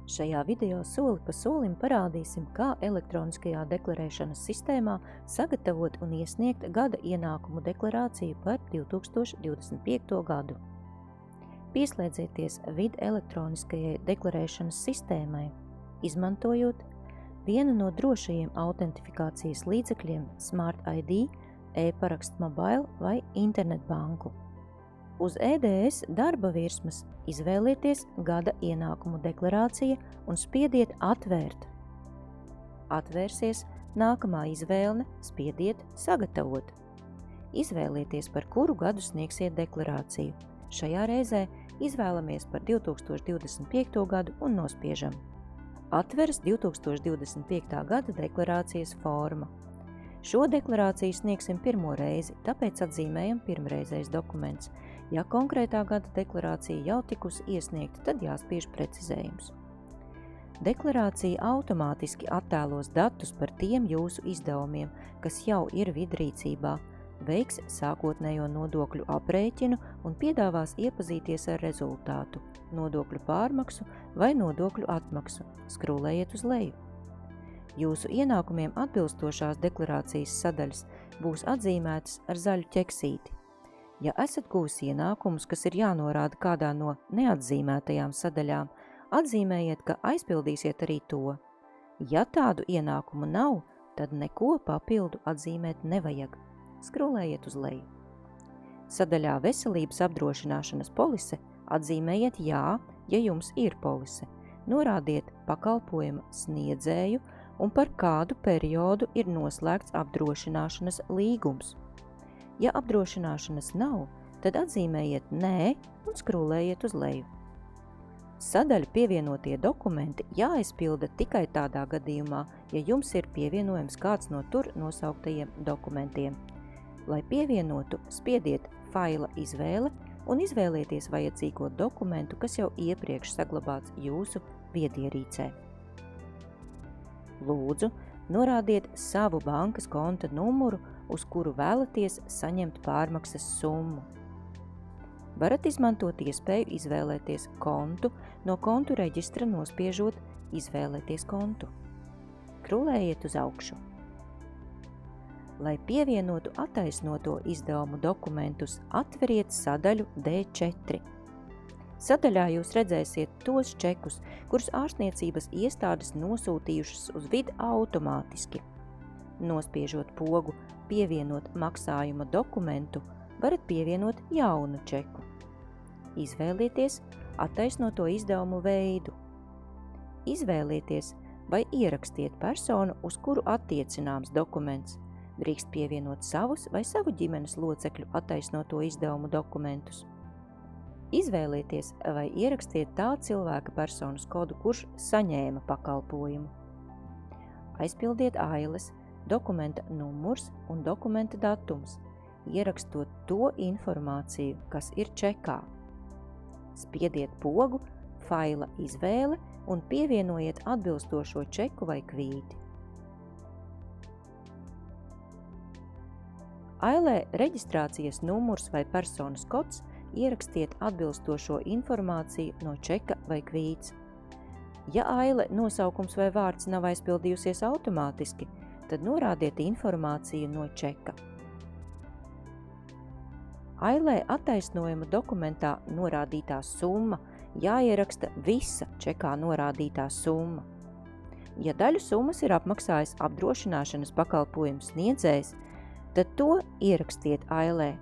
Šajā video soli pa solim parādīsim, kā elektroniskajā deklarēšanas sistēmā sagatavot un iesniegt gada ienākumu deklarāciju par 2025. gadu. Pieslēdzieties VID elektroniskajai deklarēšanas sistēmai, izmantojot vienu no drošajiem autentifikācijas līdzekļiem Smart ID, e-parakstu mobile vai internetbanku. Uz EDS darba virsmas izvēlieties gada ienākumu deklarācija un spiediet Atvērt. Atvērsies nākamā izvēle, spiediet Sagatavot. Izvēlieties, par kuru gadu sniegsiet deklarāciju. Šajā reizē izvēlamies par 2025. gadu un nospiežam. Atveras 2025. gada deklarācijas forma. Šo deklarāciju sniegsim pirmo reizi, tāpēc atzīmējam pirmreizējs dokuments. Ja konkrētā gada deklarācija jau tikusi iesniegta, tad jāspiež precizējums. Deklarācija automātiski attēlos datus par tiem jūsu izdevumiem, kas jau ir VID rīcībā, veiks sākotnējo nodokļu aprēķinu un piedāvās iepazīties ar rezultātu, nodokļu pārmaksu vai nodokļu atmaksu. Skrūlējiet uz leju. Jūsu ienākumiem atbilstošās deklarācijas sadaļas būs atzīmētas ar zaļu ķeksīti. Ja esat gūsi ienākumus, kas ir jānorāda kādā no neatzīmētajām sadaļām, atzīmējiet, ka aizpildīsiet arī to. Ja tādu ienākumu nav, tad neko papildu atzīmēt nevajag. Skrolējiet uz leju. Sadaļā Veselības apdrošināšanas polise atzīmējiet jā, ja jums ir polise. Norādiet pakalpojuma sniedzēju un par kādu periodu ir noslēgts apdrošināšanas līgums. Ja apdrošināšanas nav, tad atzīmējiet nē un skrūlējiet uz leju. Sadaļa pievienotie dokumenti jāaizpilda tikai tādā gadījumā, ja jums ir pievienojams kāds no tur nosauktajiem dokumentiem. Lai pievienotu, spiediet faila izvēle un izvēlieties vajadzīgo dokumentu, kas jau iepriekš saglabāts jūsu viedierīcē. Lūdzu, norādiet savu bankas konta numuru, uz kuru vēlaties saņemt pārmaksas summu. Varat izmantot iespēju izvēlēties kontu, no kontu reģistra nospiežot Izvēlēties kontu. Krulējiet uz augšu. Lai pievienotu attaisnoto izdevumu dokumentus, atveriet sadaļu D4. Sadaļā jūs redzēsiet tos čekus, kurus ārstniecības iestādes nosūtījušas uz VID automātiski. Nospiežot pogu Pievienot maksājuma dokumentu, varat pievienot jaunu čeku. Izvēlieties attaisnoto izdevumu veidu. Izvēlieties vai ierakstiet personu, uz kuru attiecināms dokuments. Drīkst pievienot savus vai savu ģimenes locekļu attaisnoto izdevumu dokumentus. Izvēlieties vai ierakstiet tā cilvēka personas kodu, kurš saņēma pakalpojumu. Aizpildiet ailes, dokumenta numurs un dokumenta datums, ierakstot to informāciju, kas ir čekā. Spiediet pogu, faila izvēle un pievienojiet atbilstošo čeku vai kvīti. Ailē reģistrācijas numurs vai personas kods ierakstiet atbilstošo informāciju no čeka vai kvīts. Ja aile, nosaukums vai vārds nav aizpildījusies automātiski, tad norādiet informāciju no čeka. Ailē attaisnojuma dokumentā norādītā summa jāieraksta visa čekā norādītā summa. Ja daļu summas ir apmaksājis apdrošināšanas pakalpojumu sniedzējs, tad to ierakstiet ailē.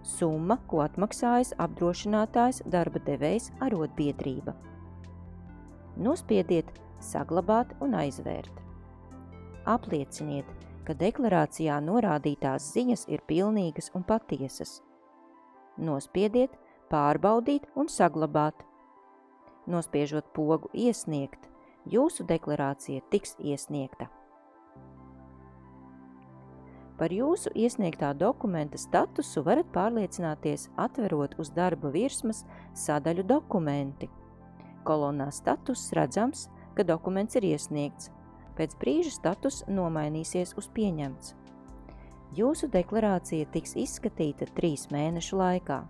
Summa, ko atmaksājas apdrošinātājs darba devējs arotbiedrība. Nospiediet Saglabāt un aizvērt. Aplieciniet, ka deklarācijā norādītās ziņas ir pilnīgas un patiesas. Nospiediet Pārbaudīt un saglabāt. Nospiežot pogu Iesniegt, jūsu deklarācija tiks iesniegta. Par jūsu iesniegtā dokumenta statusu varat pārliecināties, atverot uz darba virsmas sadaļu Dokumenti. Kolonā Status redzams, ka dokuments ir iesniegts. Pēc brīža status nomainīsies uz Pieņemts. Jūsu deklarācija tiks izskatīta 3 mēnešu laikā.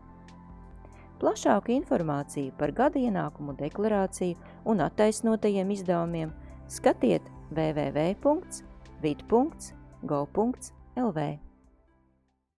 Plašāku informāciju par gada ienākumu deklarāciju un attaisnotajiem izdevumiem skatiet www.vid.gov.lv.